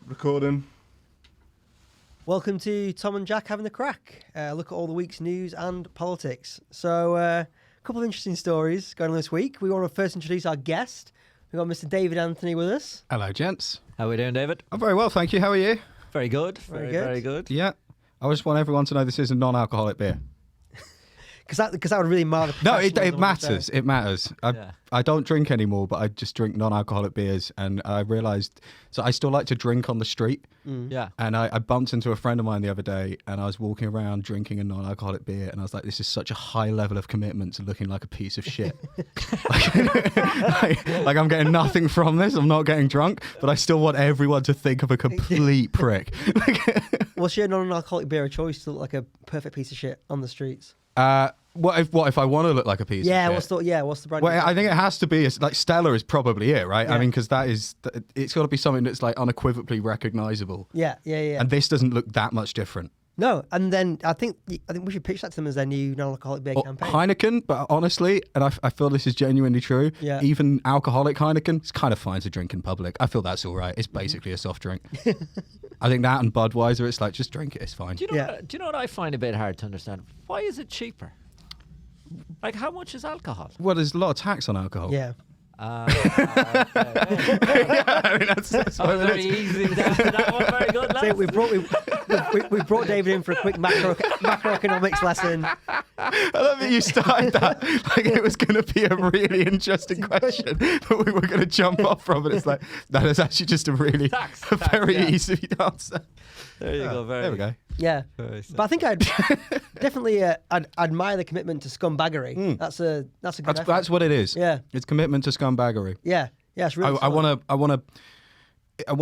Recording. Welcome to Tom and Jack having the crack. Look at all the week's news and politics. So, a couple of interesting stories going on this week. We want to first introduce our guest. We've got Mr. David Anthony with us. Hello, gents. How are we doing, David? I'm very well, thank you. How are you? Very good. Very good. Yeah. I just want everyone to know this is a non-alcoholic beer. Because that would really mar the No, it professionalism of the matters. show. It matters. Yeah. I don't drink anymore, but I just drink non-alcoholic beers. And I realised, so I still like to drink on the street. Yeah. And I bumped into a friend of mine the other day, and I was walking around drinking a non-alcoholic beer, and I was like, this is such a high level of commitment to looking like a piece of shit. like I'm getting nothing from this. I'm not getting drunk, but I still want everyone to think of a complete prick. What's your non-alcoholic beer of choice to look like a perfect piece of shit on the streets? What if I want to look like a piece of shit? What's the brand? Well, I think it has to be like Stella is probably it, right? Yeah. I mean, because it's got to be something that's like unequivocally recognizable. Yeah. And this doesn't look that much different. No, and then I think we should pitch that to them as their new non-alcoholic beer campaign. Heineken, but honestly, and I feel this is genuinely true. Yeah. Even alcoholic Heineken, it's kind of fine to drink in public. I feel that's all right. It's basically a soft drink. I think that and Budweiser, it's like just drink it. It's fine. Do you know what I find a bit hard to understand? Why is it cheaper? Like, how much is alcohol? Well, there's a lot of tax on alcohol. Yeah. Yeah, I mean, that's what it Very is. easy. That one very good, So lads. we brought David in for a quick macroeconomics lesson. I love that you started that like it was going to be a really interesting question, but we were going to jump off from it. It's like, that is actually just a really very yeah. easy answer. There you go. There we go. Yeah, Very but I think I'd definitely I'd admire the commitment to scumbaggery. That's a good effort. That's what it is. Yeah. It's commitment to scumbaggery. Yeah, it's really. I want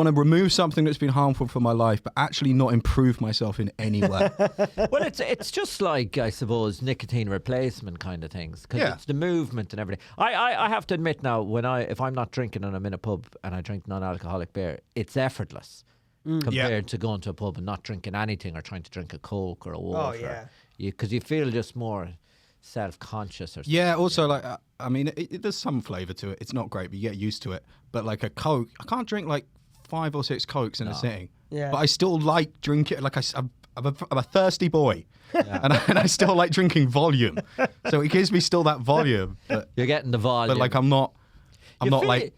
to remove something that's been harmful for my life, but actually not improve myself in any way. Well, it's just like, I suppose, nicotine replacement kind of things, because Yeah. it's the movement and everything. I have to admit now, if I'm not drinking and I'm in a pub and I drink non-alcoholic beer, it's effortless compared to going to a pub and not drinking anything or trying to drink a Coke or a water. Oh, yeah. Because you feel just more self-conscious or something. Yeah. Also, like, I mean, there's some flavour to it. It's not great, but you get used to it. But like a Coke, I can't drink like 5 or 6 Cokes in a sitting. Yeah. But I still like drinking. Like I'm a thirsty boy, and I still like drinking volume. So it gives me still that volume. But, You're getting the volume. but like I'm not feel- like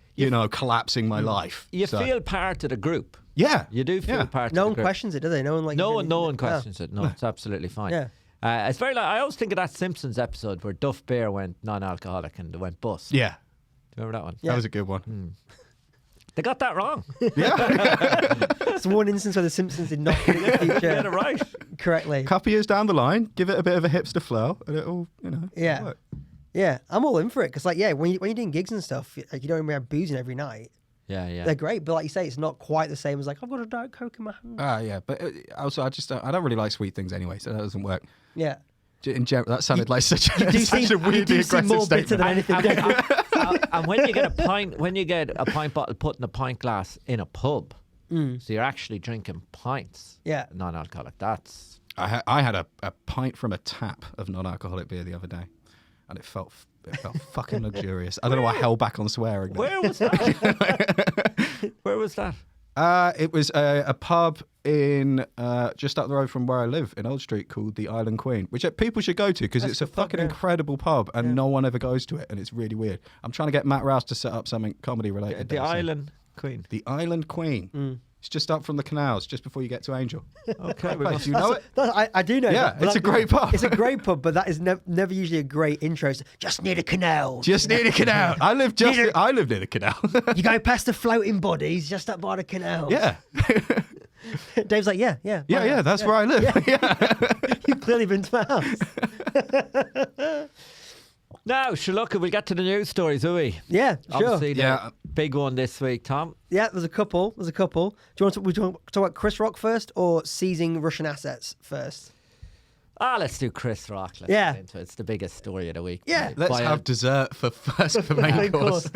collapsing my life. You So, feel part of the group. yeah. You do feel part No of one the group. questions it, do they? No one No one questions it. No, it's absolutely fine. Yeah. It's very like, I always think of that Simpsons episode where Duff Bear went non-alcoholic and they went bust. Yeah. Do you remember that one? That was a good one. They got that wrong. It's one instance where the Simpsons did not Get it feature right. correctly. Couple years down the line, give it a bit of a hipster flow, and it'll, Yeah. work. Yeah, I'm all in for it because, when you're doing gigs and stuff, you don't remember boozing every night. Yeah. They're great, but like you say, it's not quite the same as like I've got a Diet Coke in my hand. Yeah, but also I don't really like sweet things anyway, so that doesn't work. Yeah, In general, that sounded like such a seem weirdly seem more aggressive bitter statement. than anything. don't you? And when you get a pint bottle put in a pint glass in a pub, so you're actually drinking pints. Yeah. Non-alcoholic. That's I had a pint from a tap of non-alcoholic beer the other day, and it felt fucking luxurious. I don't know why I held back on swearing. where was that? Where was that? It was a pub in just up the road from where I live in Old Street called the Island Queen, which people should go to because it's a fucking incredible pub and no one ever goes to it, and it's really weird. I'm trying to get Matt Rouse to set up something comedy related. The there soon. Island Queen. The Island Queen. It's just up from the canals, just before you get to Angel. Okay. Do you know it? I do know. Yeah, but it's a great pub. It's a great pub, but that is never usually a great intro. It's just near the canal. Just near the canal. I live near the canal. You go past the floating bodies just up by the canal. Yeah. Dave's like, yeah. Yeah, that's where I live. Yeah. You've clearly been to my house. Now, Sherlock, we'll get to the news stories, will we? Yeah, sure. Obviously, the Yeah. big one this week, Tom. Yeah, there's a couple. Do you want to talk about Chris Rock first or seizing Russian assets first? Let's do Chris Rock. Let's Yeah. get into it. It's the biggest story of the week. Yeah. Let's have dessert for main Main course.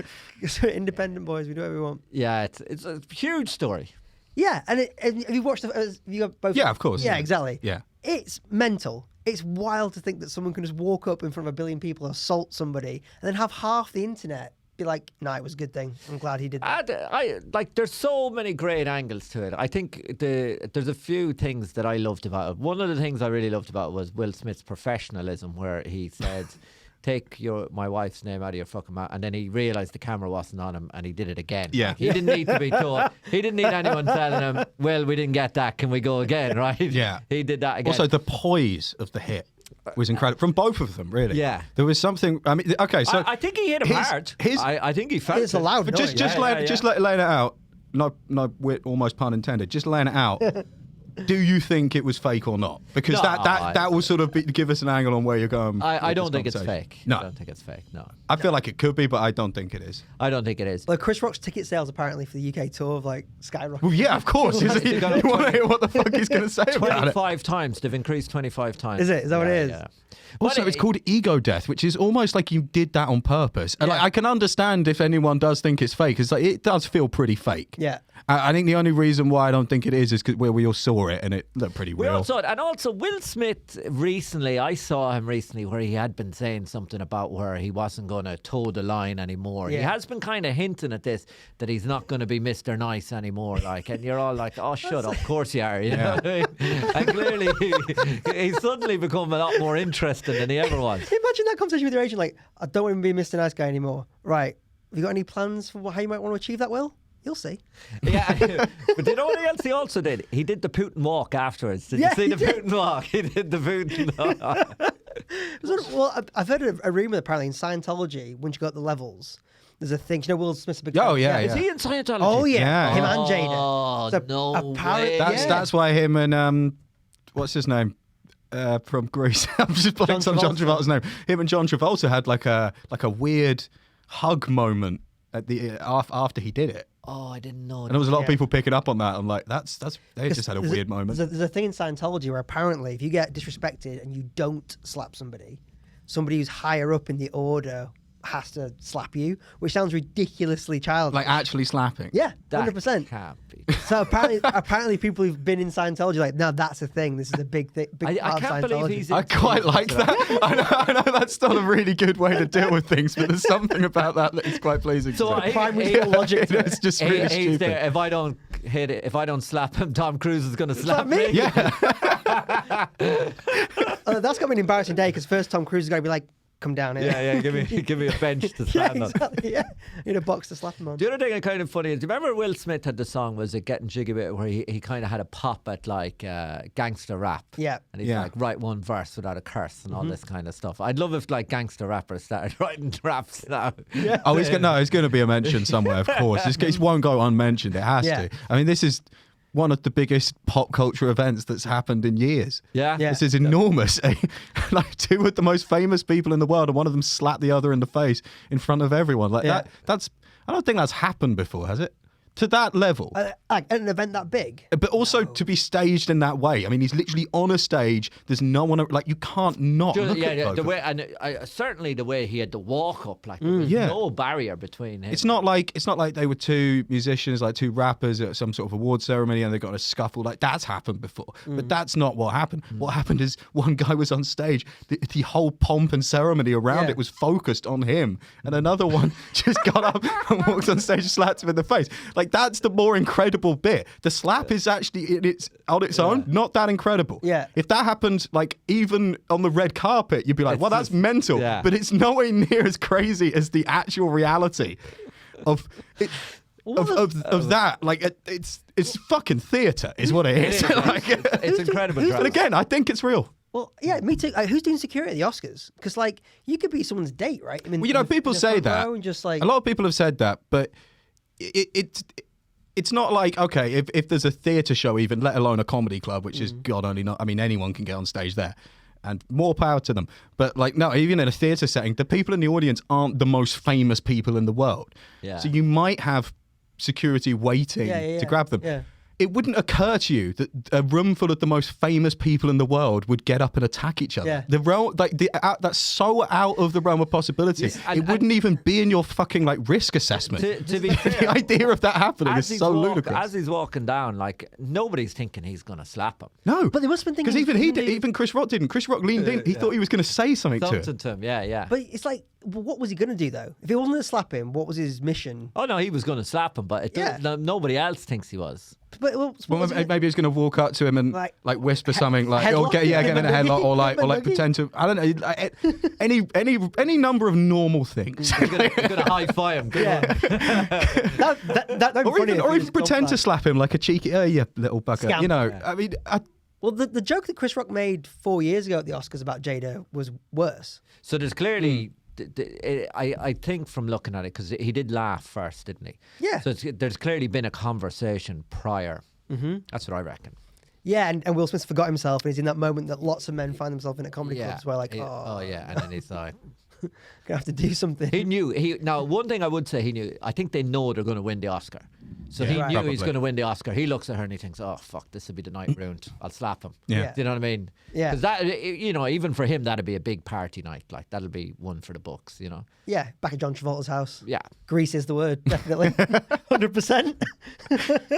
Independent boys, we do what we want. Yeah, it's a huge story. Yeah, and have you watched have you got both? Yeah, of course. Yeah, exactly. Yeah. It's mental. It's wild to think that someone can just walk up in front of 1 billion people, assault somebody, and then have half the internet be like, nah, it was a good thing. I'm glad he did that. I like. There's so many great angles to it. I think there's a few things that I loved about it. One of the things I really loved about it was Will Smith's professionalism, where he said, "Take my wife's name out of your fucking mouth," and then he realised the camera wasn't on him, and he did it again. Yeah. Like, he didn't need to be told. He didn't need anyone telling him, "Well, we didn't get that. Can we go again?" Right? Yeah. He did that again. Also, the poise of the hit was incredible from both of them, really. Yeah. There was something. I mean, okay, so I think he hit him hard. I think he felt It's a loud noise. just laying it out. No, almost pun intended. Just laying it out. Do you think it was fake or not? Because No, that will sort of give us an angle on where you're going. I with don't this think it's conversation. fake. No, I don't think it's fake. No, I feel like it could be, but I don't think it is. I don't think it is. Well, Chris Rock's ticket sales apparently for the UK tour have like skyrocketed. Well, yeah, of course. You want to hear what the fuck he's going to say about it? 25 times. They've increased 25 times. Is it? Is that what it is? Yeah. Also, But it's called ego death, which is almost like you did that on purpose. And like, I can understand if anyone does think it's fake. It's like it does feel pretty fake. Yeah. I think the only reason why I don't think it is because where we all saw it and it looked pretty We real. all saw it. And also, Will Smith recently, I saw him recently where he had been saying something about where he wasn't going to toe the line anymore. He Yeah. has been kind of hinting at this, that he's not going to be Mr. Nice anymore. Like, and you're all like, oh, shut up. Of course you are. You know what I mean? And clearly, he's suddenly become a lot more interesting than he ever was. Imagine that conversation with your agent, like, I don't want to be Mr. Nice Guy anymore. Right. Have you got any plans for how you might want to achieve that, Will? You'll see. Yeah, but do you know what else he also did? He did the Putin walk afterwards. Did you see the Putin walk? He did the Putin walk. Well, I've heard a rumor apparently in Scientology, once you got the levels, there's a thing. You know, Will Smith's a big Oh, fan? yeah, Is he in Scientology? Oh, yeah. Yeah. Him and Jada. Oh, So no apparently- way. That's why him and what's his name from Greece? I'm just blanking on John Travolta's name. Him and John Travolta had like a weird hug moment at the after he did it. Oh, I didn't know. And there was a lot of Yeah. people picking up on that. I'm like, they just had a There's weird moment. There's a thing in Scientology where apparently if you get disrespected and you don't slap somebody who's higher up in the order has to slap you, which sounds ridiculously childish. Like actually slapping. Yeah, That 100%. can't be. So apparently people who've been in Scientology are like, no, that's a thing. This is a big thing. Big I part can't of believe Scientology. he's I quite like that. I know that's not a really good way to deal with things, but there's something about that is quite pleasing. So to me. primary logic to it. It's just really He's stupid. there. If I don't hit it, if I don't slap him, Tom Cruise is going to slap me? me. Yeah. That's got to be an embarrassing day because first Tom Cruise is going to be like, come down here. Yeah, give me a bench to Yeah, stand on. exactly, yeah. In a box to slap him on. The other thing that's kind of funny is, do you remember Will Smith had the song, was it Getting Jiggy With It, where he kind of had a pop at like gangster rap. Yeah. And he's Yeah. like, write one verse without a curse and all this kind of stuff. I'd love if like gangster rappers started writing raps now. Yeah. Oh, he's going to be a mention somewhere, of course. It won't go unmentioned. It has Yeah. to. I mean, this is one of the biggest pop culture events that's happened in years. Yeah. Yeah. This is enormous. Like two of the most famous people in the world, and one of them slapped the other in the face in front of everyone. Like Yeah. that's. I don't think that's happened before, has it? To that level. Like at an event that big. But also to be staged in that way. I mean, he's literally on a stage. There's no one like you can't not look at both the of way, them. and certainly the way he had to walk up, like there was Yeah. no barrier between him. It's not like they were two musicians, like two rappers at some sort of award ceremony, and they got in a scuffle. Like that's happened before, but that's not what happened. What happened is one guy was on stage. The whole pomp and ceremony around Yeah. it was focused on him, and another one just got up and walked on stage and slapped him in the face. Like that's the more incredible bit. The slap is actually it's on its own not that incredible. Yeah. If that happened like even on the red carpet, you'd be like, It's well, that's just- mental. yeah. But it's nowhere near as crazy as the actual reality of it, of that. Like it's fucking theatre is what it is. Like, It's incredible. who's- and drama. again, I think it's real. Well, yeah, me too. Who's doing security at the Oscars? Because like you could be someone's date, right? I mean, Well, you know, people say front that. row and just like A lot of people have said that, but it's not like, okay, if there's a theatre show even, let alone a comedy club, which is God only not, I mean, anyone can get on stage there. And more power to them. But like, no, even in a theatre setting, the people in the audience aren't the most famous people in the world. Yeah. So you might have security waiting Yeah, to grab them. Yeah. it wouldn't occur to you that a room full of the most famous people in the world would get up and attack each other. Yeah. The realm, that's so out of the realm of possibility. Yes, it wouldn't even be in your fucking risk assessment. To be fair, the idea of that happening is he's so ludicrous. As he's walking down, nobody's thinking he's going to slap him. No, But they must have been thinking... because even Chris Rock didn't. Chris Rock leaned in. He thought he was going to say something to him. Something to him, yeah. But it's like, what was he going to do, though? If he wasn't going to slap him, what was his mission? Oh, no, he was going to slap him, but nobody else thinks he was. But, Maybe he's going to walk up to him and whisper something headlock, get him in a headlock or pretend to, I don't know, any number of normal things. He's going to high-five him. Or even pretend to slap him like a cheeky, you little bugger. Scamp. You know, I mean... Well, the joke that Chris Rock made 4 years ago at the Oscars about Jada was worse. So there's clearly... I think from looking at it, because he did laugh first, didn't he? Yeah. So there's clearly been a conversation prior. Mm-hmm. That's what I reckon. Yeah, and Will Smith forgot himself, and he's in that moment that lots of men find themselves in at comedy clubs where and then he's like... gonna have to do something. He knew. Now, one thing I would say he knew, I think they know they're going to win the Oscar. So he knew he's going to win the Oscar. He looks at her and he thinks, oh, fuck, this will be the night ruined. I'll slap him. Yeah. Do you know what I mean? Yeah. Because that, even for him, that'd be a big party night. That'll be one for the books, Yeah, back at John Travolta's house. Yeah. Grease is the word, definitely. 100%.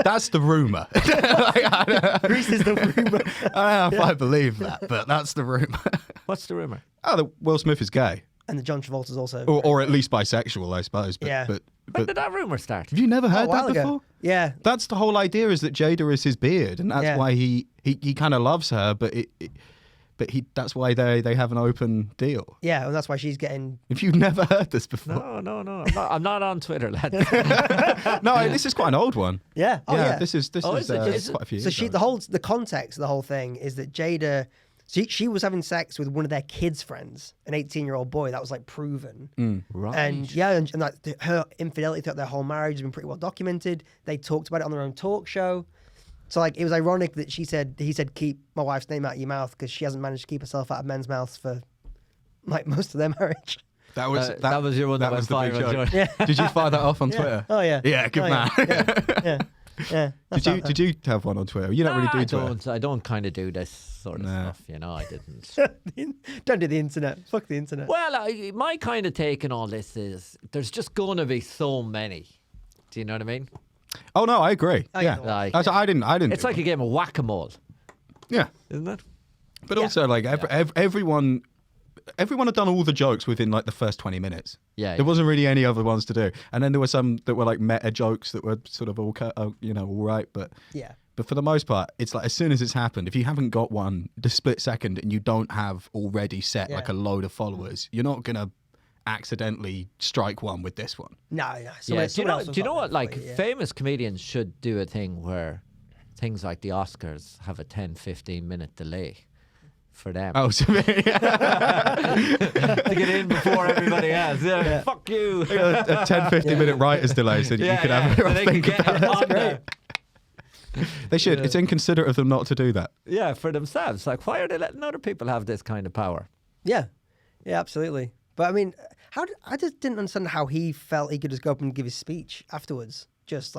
That's the rumour. Grease is the rumour. I don't know if I believe that, but that's the rumour. What's the rumour? Oh, that Will Smith is gay. And the John Travolta's also... Or at least bisexual, I suppose. But, Yeah. When did that rumour start? Have you never heard a while that ago. before? Yeah. That's the whole idea, is that Jada is his beard, and that's why he kind of loves her, but that's why they have an open deal. Yeah, and that's why she's getting... If you've never heard this before. No. I'm not on Twitter, lad. No, this is quite an old one. Yeah. Oh, yeah. This is quite a few years ago. The context of the whole thing is that Jada... She was having sex with one of their kids' friends, an 18-year-old boy. That was proven. Right. And her infidelity throughout their whole marriage has been pretty well documented. They talked about it on their own talk show. So it was ironic that he said, keep my wife's name out of your mouth, because she hasn't managed to keep herself out of men's mouths for most of their marriage. That was your one that was went the big viral. joke. Yeah. Did you fire that off on Twitter? Oh yeah. Yeah, good man. Yeah. Yeah. Did you have one on Twitter? You don't really do Twitter. I don't kind of do this sort of stuff, I didn't. Don't do the internet. Fuck the internet. Well, my kind of take on all this is there's just going to be so many. Do you know what I mean? Oh no, I agree. Yeah, I didn't. It's like a game of whack-a-mole. Yeah, isn't it? But also, everyone had done all the jokes within the first 20 minutes. Yeah, there wasn't really any other ones to do, and then there were some that were meta jokes that were sort of all right, but yeah. But for the most part, it's as soon as it's happened, if you haven't got one the split second and you don't have already set a load of followers, you're not gonna accidentally strike one with this one. No. Do you know what? Famous comedians should do a thing where things like the Oscars have a 10-15 minute delay for them. Oh, so to get in before everybody else. Yeah. Fuck you. A 10-15 minute writer's delay, so you can have a think about it. They should. It's inconsiderate of them not to do that. Yeah, for themselves. Why are they letting other people have this kind of power? Yeah, absolutely. But I mean, I just didn't understand how he felt he could just go up and give his speech afterwards. Just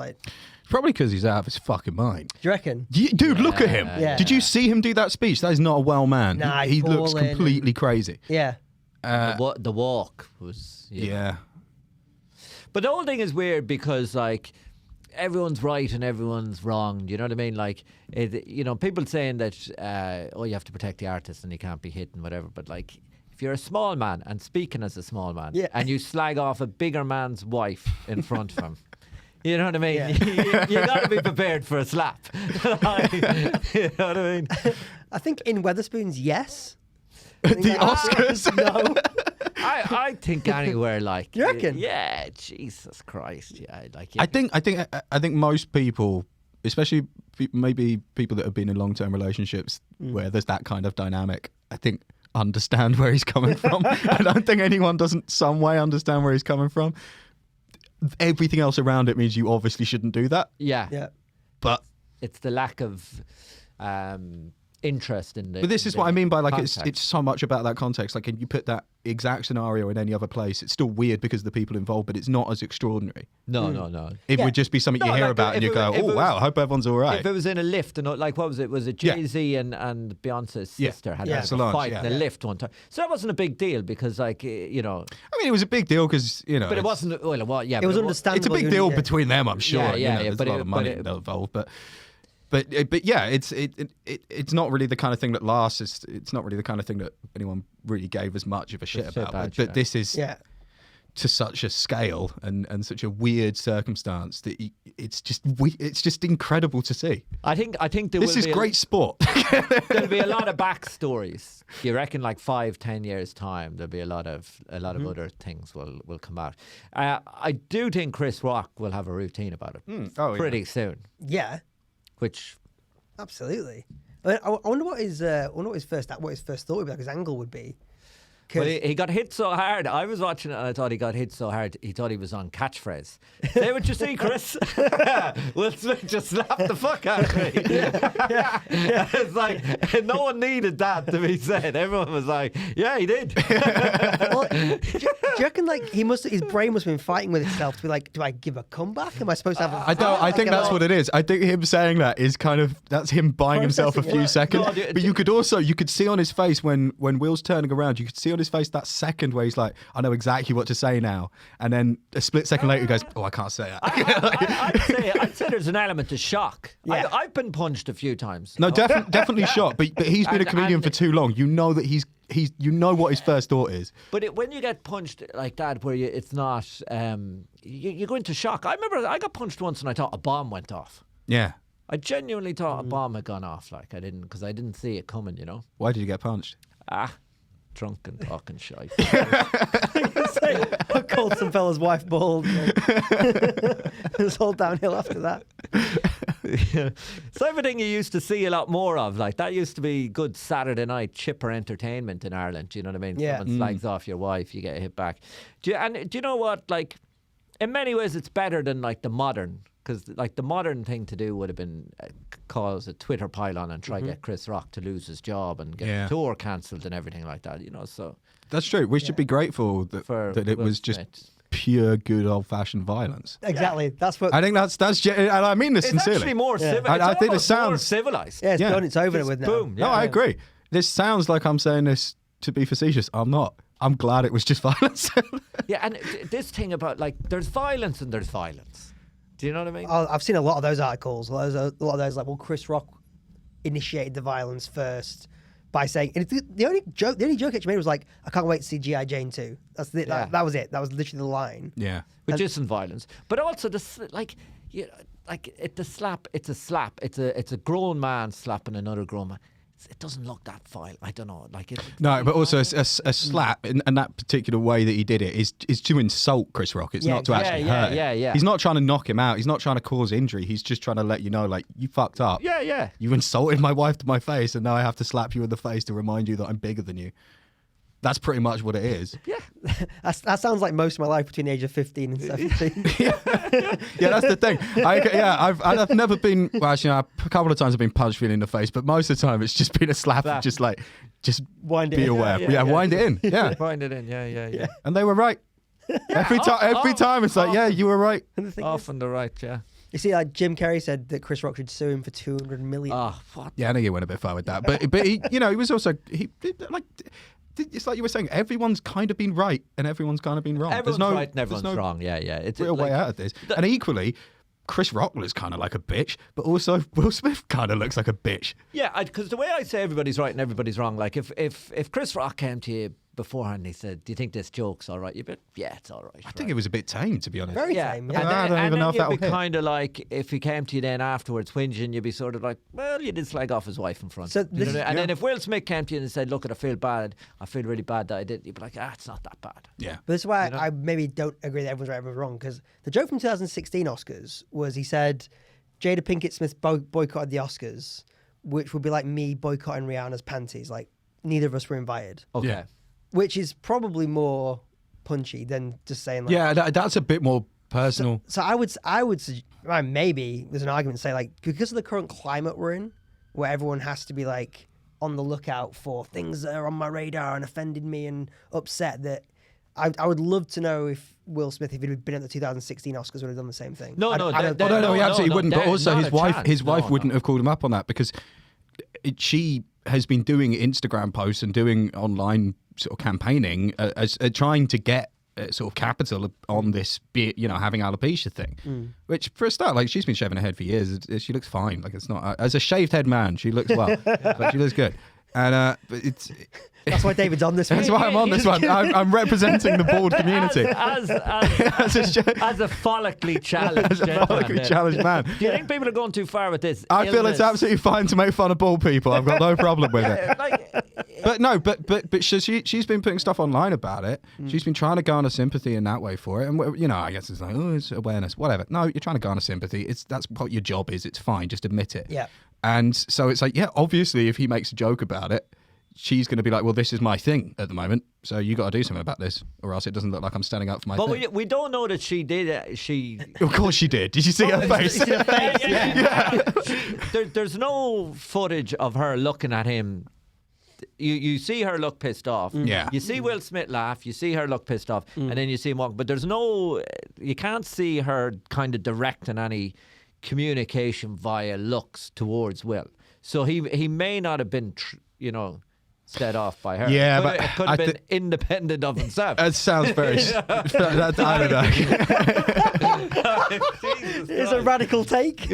probably because he's out of his fucking mind. Do you reckon? Dude, look at him. Yeah. Did you see him do that speech? That is not a well man. Nah, he looks completely crazy. Yeah. The walk was. Yeah. But the whole thing is weird because everyone's right and everyone's wrong. Do you know what I mean? People saying that you have to protect the artist and he can't be hit and whatever. But if you're a small man and speaking as a small man, and you slag off a bigger man's wife in front of him. You know what I mean? Yeah. You got to be prepared for a slap. You know what I mean? I think in Weatherspoons, yes. The Oscars? No. I think anywhere You reckon? Yeah, Jesus Christ. Yeah, I think most people, especially maybe people that have been in long-term relationships where there's that kind of dynamic, I think understand where he's coming from. I don't think anyone doesn't some way understand where he's coming from. Everything else around it means you obviously shouldn't do that. Yeah. But it's the lack of interest in the. But this in is the what I mean by like context. it's so much about that context. Like, you put that exact scenario in any other place, it's still weird because of the people involved, but it's not as extraordinary. No. It would just be something you No, hear like, about and you go, if it oh was- wow, I hope everyone's all right. If it was in a lift, and like what was it? Was it Jay-Z and Beyonce's sister had a Solange, fight in a lift one time? So that wasn't a big deal because, like, you know. I mean, it was a big deal because But it wasn't. Well, yeah, It was but understandable. it's a big deal between them, I'm sure. Yeah, you yeah, know, there's but a lot it- of money but involved, but yeah, it's not really the kind of thing that lasts. It's not really the kind of thing that anyone really gave as much of a shit It's so about. bad, But yeah. this is Yeah. to such a scale and such a weird circumstance that it's just incredible to see. I think there This will is be great sport. There'll be a lot of backstories. You reckon, like 5-10 years time, there'll be a lot of other things will come out. I do think Chris Rock will have a routine about it pretty soon. Yeah, Which absolutely. I wonder what his first thought would be, like his angle would be. well, he got hit so hard. I was watching it and I thought he got hit so hard. He thought he was on catchphrase. Say what you see, Chris. Will Smith just slap the fuck out of me. It's like no one needed that to be said. Everyone was like, "Yeah, he did." Well, do you reckon like his brain must have been fighting with itself to be like, do I give a comeback? Am I supposed to have? I think that's what it is. I think him saying that is that's him buying himself a few seconds. No, But you could see on his face when Will's turning around, you could see on his face that second where he's like, I know exactly what to say now. And then a split second later he goes, oh, I can't say that. I'd say there's an element of shock. Yeah. I've been punched a few times. No, definitely shot. But he's been a comedian for too long. You know that you know what his first thought is. But when you get punched like that, where it's not, you go into shock. I remember I got punched once and I thought a bomb went off. Yeah. I genuinely thought a bomb had gone off. Like because I didn't see it coming. You know. Why did you get punched? Drunk and talking shite. I called some fella's wife bald. It was all downhill after that. It's everything you used to see a lot more of. Like that used to be good Saturday night chipper entertainment in Ireland. Do you know what I mean? Yeah. Someone slags off your wife, you get hit back. Do you know what? Like, in many ways, it's better than like the modern. Because like the modern thing to do would have been cause a Twitter pylon and try get Chris Rock to lose his job and get the tour cancelled and everything like that. You know, so That's true. We should be grateful that it Will was just Smith. pure good old fashioned violence. Exactly. That's what. I think that's and I mean this It's sincerely. actually more civilized. I think it more sounds- civilized. Yeah, it's Yeah. done. It's over with now. Boom. No, I agree. This sounds like I'm saying this to be facetious. I'm not. I'm glad it was just violence. Yeah, and this thing about like there's violence and there's violence. Do you know what I mean? I've seen a lot of those articles. A lot of those like, well, Chris Rock initiated the violence first by saying, and the only joke that made was like, I can't wait to see G.I. Jane 2. That's it. Yeah. That was it. That was literally the line. Yeah. Which isn't violence, but also the slap. It's a slap. It's a grown man slapping another grown man. It doesn't look that violent. I don't know. Like No, but also a slap in that particular way that he did it is to insult Chris Rock. It's not to actually hurt him. Yeah. He's not trying to knock him out. He's not trying to cause injury. He's just trying to let you know, like, you fucked up. Yeah. You insulted my wife to my face, and now I have to slap you in the face to remind you that I'm bigger than you. That's pretty much what it is. Yeah. That sounds like most of my life between the age of 15 and 17. Yeah, that's the thing. I've never been. Well, actually, a couple of times I've been punched in the face, but most of the time it's just been a slap. Of just Wind it be in. aware. Yeah, wind it in. Yeah, Wind it in. Yeah. and they were right. Every time it's like, yeah, you were right. And the thing Off is, on the right. Yeah. you see, like Jim Carrey said that Chris Rock should sue him for $200 million. Oh, what? Yeah, I know you went a bit far with that, but he, he was also like. It's like you were saying, everyone's kind of been right and everyone's kind of been wrong. Everyone's there's no, right and everyone's there's no wrong. Yeah. It's real way out of this. And equally, Chris Rock was kind of like a bitch, but also Will Smith kind of looks like a bitch. Yeah, because the way I say everybody's right and everybody's wrong, like if Chris Rock came to you beforehand and he said, do you think this joke's all right? You'd be, yeah, it's all right. I think it was a bit tame, to be honest. Very tame. Yeah. I don't even know if that'll you'd be hit. kind of like, if he came to you then afterwards whinging, you'd be sort of like, well, you did slag off his wife in front. So Do you know this- what I mean? And then if Will Smith came to you and said, look, I feel really bad that I did, you'd be like, it's not that bad. Yeah. But this is why I maybe don't agree that everyone's right, everyone's wrong. Because the joke from 2016 Oscars was he said Jada Pinkett Smith boycotted the Oscars, which would be like me boycotting Rihanna's panties. Like, neither of us were invited. Okay. Yeah. Which is probably more punchy than just saying like. Yeah, that's a bit more personal. So I would maybe there's an argument to say like because of the current climate we're in, where everyone has to be like on the lookout for things that are on my radar and offended me and upset, that I would love to know if Will Smith, if he'd been at the 2016 Oscars, would have done the same thing. No, he absolutely wouldn't. But also, his wife wouldn't have called him up on that, because she has been doing Instagram posts and doing online sort of campaigning, as trying to get sort of capital on this, having alopecia thing. Which, for a start, like, she's been shaving her head for years. She looks fine. Like, it's not as a shaved head man, she looks well. Like, she looks good. And but that's why David's on this one. That's why I'm on this one. I'm representing the bald community. As a follically challenged man. Do you think people are going too far with this? I feel it's absolutely fine to make fun of bald people. I've got no problem with it. But she's been putting stuff online about it. She's been trying to garner sympathy in that way for it. And, I guess it's like, it's awareness, whatever. No, you're trying to garner sympathy. That's what your job is. It's fine. Just admit it. Yeah. And so it's like, obviously, if he makes a joke about it, she's going to be like, well, this is my thing at the moment, so you got to do something about this, or else it doesn't look like I'm standing up for my thing. But we don't know that she did. Of course she did. Did you see her face? There's no footage of her looking at him. You see her look pissed off. Yeah. You see Will Smith laugh. You see her look pissed off, and then you see him walk. But you can't see her kind of directing any communication via looks towards Will. So he may not have been, set off by her. Yeah, but it could have been independent of himself. That sounds very. I don't know. It's a radical take.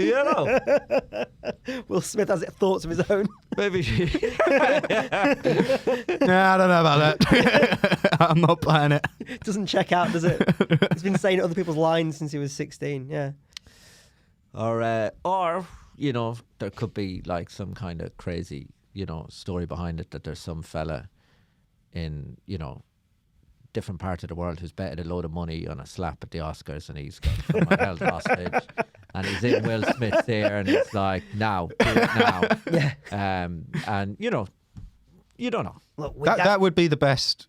Will Smith has thoughts of his own. Maybe she. Nah, I don't know about that. I'm not buying it. Doesn't check out, does it? He's been saying other people's lines since he was 16. Yeah. Or there could be like some kind of crazy, story behind it, that there's some fella in, different part of the world who's betted a load of money on a slap at the Oscars, and he's got someone held hostage, and he's in Will Smith's ear, and it's like, now, do it now. Yeah. And you don't know. Look, that would be the best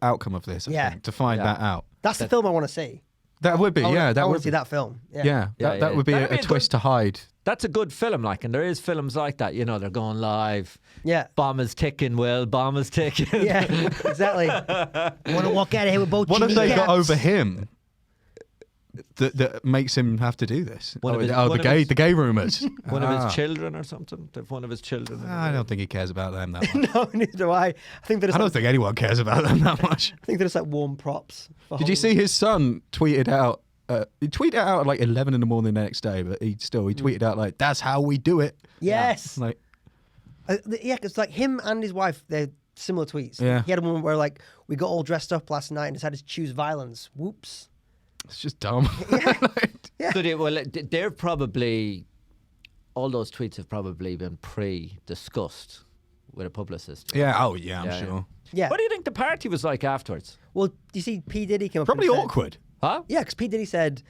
outcome of this, I think, to find that out. That's the film I want to see. That would be, I that want would to see that film. That would be a twist to hide. That's a good film, and there is films like that. They're going live. Yeah. Bomb is ticking, Will. Bomb is ticking. Yeah, exactly. I want to walk out of here with both. What have they got gaps. over him that makes him have to do this? The gay rumours. One of his children or something. One of his children. I don't think he cares about them that much. No, neither do I. I don't think anyone cares about them that much. I think they're just like warm props. Did you see his son tweeted out? He tweeted out at like 11 in the morning the next day, but he tweeted out like, "That's how we do it." Yes. Like, it's like him and his wife. They're similar tweets. Yeah. He had one where like, we got all dressed up last night and decided to choose violence. Whoops. It's just dumb. Yeah. So they're probably, all those tweets have probably been pre-discussed with a publicist. Yeah. Oh yeah, I'm sure. Yeah. What do you think the party was like afterwards? Well, do you see P. Diddy came up Probably and said, awkward. Huh? Yeah, because P. Diddy said,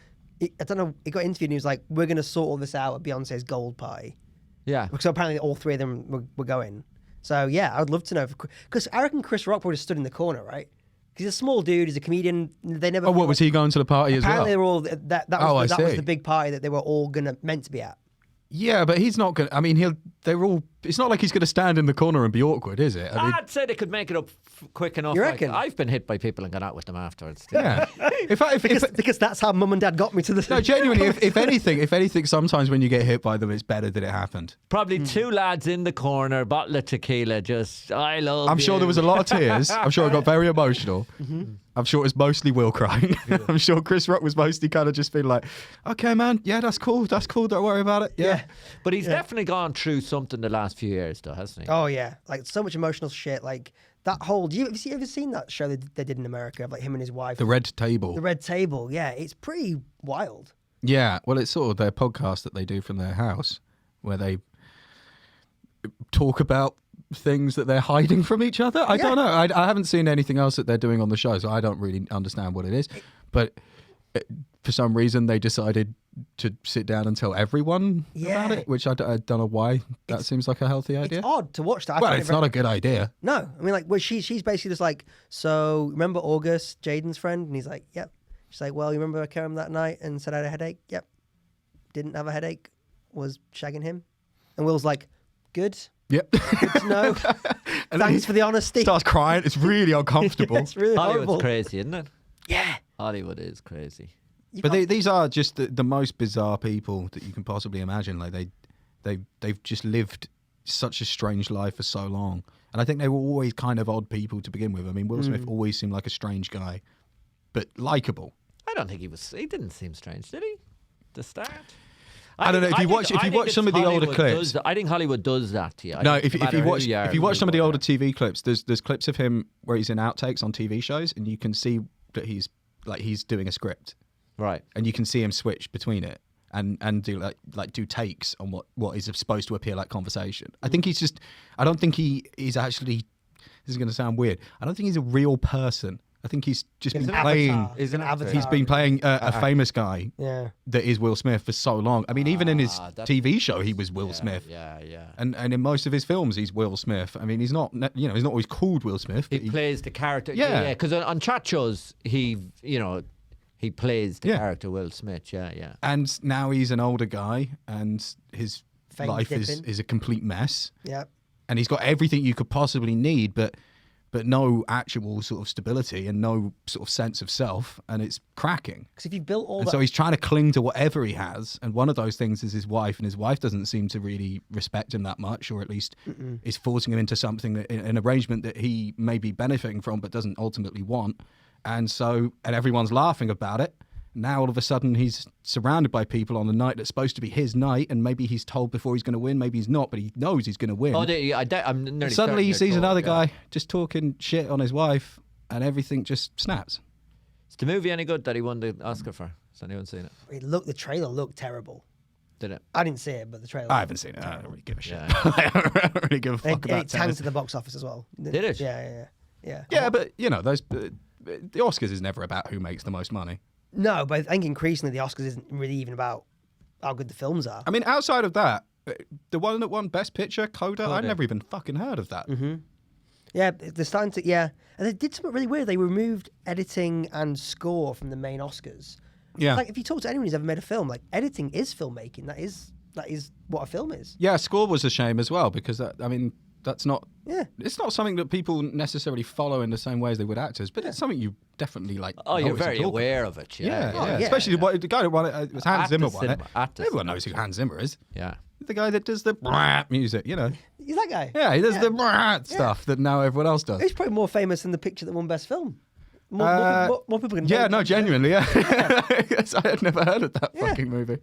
I don't know, he got interviewed and he was like, we're going to sort all this out at Beyonce's gold party. Yeah. So apparently all three of them were going. So yeah, I would love to know. Because I reckon Chris Rock would have stood in the corner, right? Because he's a small dude, he's a comedian. They never. Oh, what was he going to the party as well? Apparently they were all, that was the big party that they were all meant to be at. Yeah, but he's not going to, I mean, it's not like he's going to stand in the corner and be awkward, is it? I'd say they could make it up quick enough. You reckon? I've been hit by people and gone out with them afterwards. Yeah. Because that's how mum and dad got me to the... No, genuinely, if anything, sometimes when you get hit by them, it's better that it happened. Probably two lads in the corner, bottle of tequila, just, I love I'm you. sure there was a lot of tears. I'm sure it got very emotional. Mm-hmm. I'm sure it was mostly Will crying. I'm sure Chris Rock was mostly kind of just being like, okay, man, yeah, that's cool, don't worry about it. Yeah. But he's definitely gone through something the last few years, though, hasn't he? Oh, yeah. Like, so much emotional shit. Like, that whole... Have you ever seen that show that they did in America of, like, him and his wife? The Red Table. The Red Table, yeah. It's pretty wild. Yeah, well, it's sort of their podcast that they do from their house, where they talk about things that they're hiding from each other. I don't know. I haven't seen anything else that they're doing on the show, so I don't really understand what it is. But for some reason, they decided to sit down and tell everyone about it, which I don't know why. That seems like a healthy idea. It's odd to watch that. Well, it's not a good idea. No. I mean, like, well, she's basically just like, so remember August, Jaden's friend? And he's like, yep. She's like, well, you remember I came home that night and said I had a headache? Yep. Didn't have a headache. Was shagging him. And Will's like, good. Yep. Good to know. And then Thanks for the honesty. starts crying. It's really uncomfortable. It's really Hollywood's horrible. crazy, isn't it? Yeah. Hollywood is crazy. But these are just the most bizarre people that you can possibly imagine. Like they've just lived such a strange life for so long, and I think they were always kind of odd people to begin with. I mean, Will Smith always seemed like a strange guy, but likable. I don't think he was. He didn't seem strange, did he? To start. I don't know if you watch some of the older clips. I think Hollywood does that to you. No, if you watch some of the older TV clips, there's clips of him where he's in outtakes on TV shows, and you can see that he's doing a script, right? And you can see him switch between it and do do takes on what is supposed to appear like conversation. I think I don't think he is actually. This is going to sound weird. I don't think he's a real person. I think he's just been playing. He's an avatar. He's been playing a famous guy. Yeah. That is Will Smith for so long. I mean, even in his TV show, he was Will Smith. Yeah. And in most of his films, he's Will Smith. I mean, he's not always called Will Smith. He plays the character. Yeah. Because on chat shows, he plays the character Will Smith. Yeah. And now he's an older guy, and his Fame life dipping. is a complete mess. Yeah. And he's got everything you could possibly need, but no actual sort of stability and no sort of sense of self, and it's cracking. Because if you built all And that... so he's trying to cling to whatever he has, and one of those things is his wife, and his wife doesn't seem to really respect him that much, or at least is forcing him into something, an arrangement that he may be benefiting from but doesn't ultimately want. And everyone's laughing about it. Now all of a sudden he's surrounded by people on the night that's supposed to be his night, and maybe he's told before he's going to win, maybe he's not, but he knows he's going to win. I'm nearly Suddenly he sees certain another you're told, guy just talking shit on his wife, and everything just snaps. Is the movie any good that he won the Oscar for? Has anyone seen it? The trailer looked terrible. Did it? I didn't see it, but the trailer... I haven't seen it. I don't really give a shit. Yeah. I don't really give a fuck about it tanked tennis. to the box office as well. Did it? Yeah. Yeah, but those the Oscars is never about who makes the most money. No, but I think increasingly the Oscars isn't really even about how good the films are. I mean, outside of that, the one that won Best Picture, Coda, I'd never even fucking heard of that. Mm-hmm. Yeah, they're starting to... Yeah. And they did something really weird. They removed editing and score from the main Oscars. Yeah. Like, if you talk to anyone who's ever made a film, like, editing is filmmaking. That is what a film is. Yeah, score was a shame as well, because that's not... Yeah. It's not something that people necessarily follow in the same way as they would actors, but it's something you definitely like. Oh, you're notice and very talk aware about. of it. Yeah. yeah. Especially the guy that won it, it was Hans Zimmer won it. Everyone knows who Hans Zimmer is. Yeah. The guy that does the music, He's that guy. Yeah, he does the stuff that now everyone else does. He's probably more famous than the picture that won Best Film. More people can know. Yeah, no, genuinely, yeah. Yes, I had never heard of that fucking movie.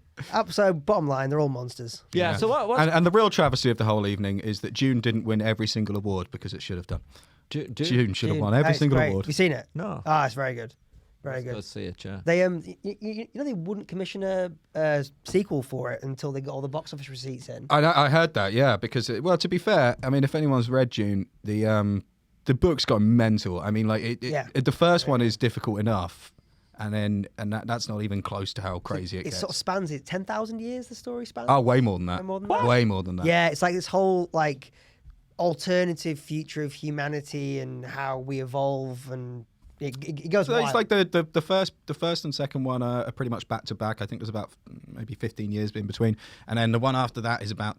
So, bottom line, they're all monsters. Yeah. So what? And the real travesty of the whole evening is that June didn't win every single award because it should have done. June should have won every It's single great. award. Have you seen it? No. It's very good. Very good. Let's see it. Yeah. They they wouldn't commission a sequel for it until they got all the box office receipts in. I heard that, yeah, because to be fair, I mean, if anyone's read June, the book's got mental. I mean, like the first one is difficult enough, and that's not even close to how crazy it gets. It sort of spans 10,000 years. The story spans. Oh, way more than that. Way more than that. Yeah, it's like this whole like alternative future of humanity and how we evolve, and it goes. So wild. it's like the first and second one are pretty much back to back. I think there's about maybe 15 years in between, and then the one after that is about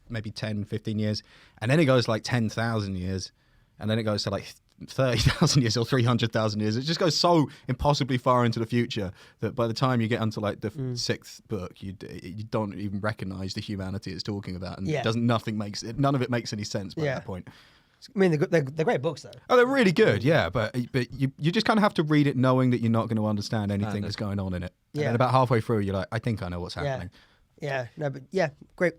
maybe 10, 15 years, and then it goes like 10,000 years, and then it goes to like 30,000 years or 300,000 years. It just goes so impossibly far into the future that by the time you get onto like the sixth book, you don't even recognize the humanity it's talking about, and none of it makes any sense by that point. I mean, they're great books, though. Oh, they're really good, yeah. But you just kind of have to read it knowing that you're not going to understand anything that's going on in it. Yeah. And then about halfway through, you're like, I think I know what's happening. Yeah. No, but yeah, great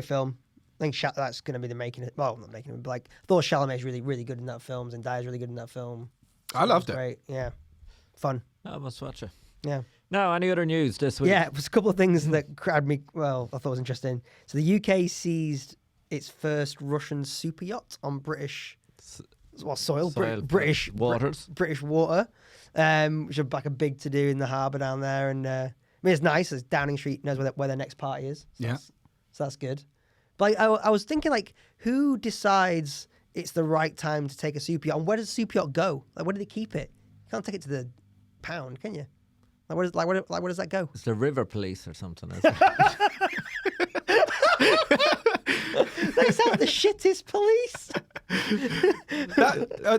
film. I think that's going to be the making it. Well, not making it, but like, I thought Chalamet's really, really good in that film, and Zendaya really good in that film. I loved it. Great, yeah. Fun. I must watch it. Yeah. Now, any other news this week? Yeah, it was a couple of things that grabbed me. Well, I thought was interesting. So the UK seized its first Russian super yacht on British soil, British waters, British water, which is like a big to do in the harbour down there. And I mean, it's nice. As Downing Street knows where their next party is. So that's good. But like, I was thinking, like, who decides it's the right time to take a super yacht, and where does a super yacht go? Like, where do they keep it? You can't take it to the pound, can you? Where does that go? It's the river police or something, isn't it? They sound the shittest police.